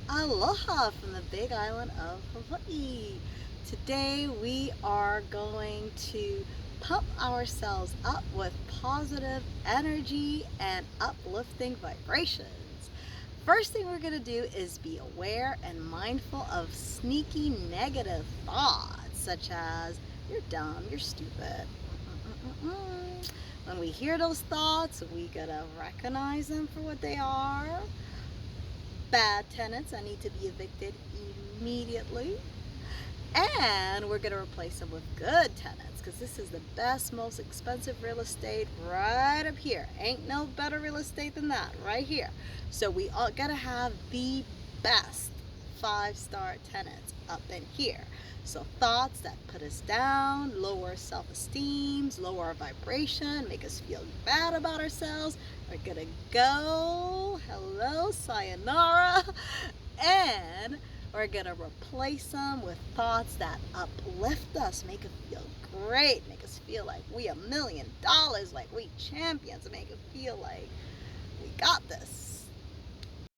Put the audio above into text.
Aloha from the big island of Hawaii. Today we are going to pump ourselves up with positive energy and uplifting vibrations. First thing we're going to do is be aware and mindful of sneaky negative thoughts, such as, you're dumb, you're stupid. When we hear those thoughts, we gotta recognize them for what they are. Bad tenants that need to be evicted immediately. And we're going to replace them with good tenants because this is the best, most expensive real estate right up here. Ain't no better real estate than that right here. So we all got to have the best 5-star tenants up in here. So thoughts that put us down, lower self-esteem, lower our vibration, make us feel bad about ourselves, are gonna go, hello, sayonara, and we're gonna replace them with thoughts that uplift us, make us feel great, make us feel like we $1 million, like we champions, make us feel like we got this.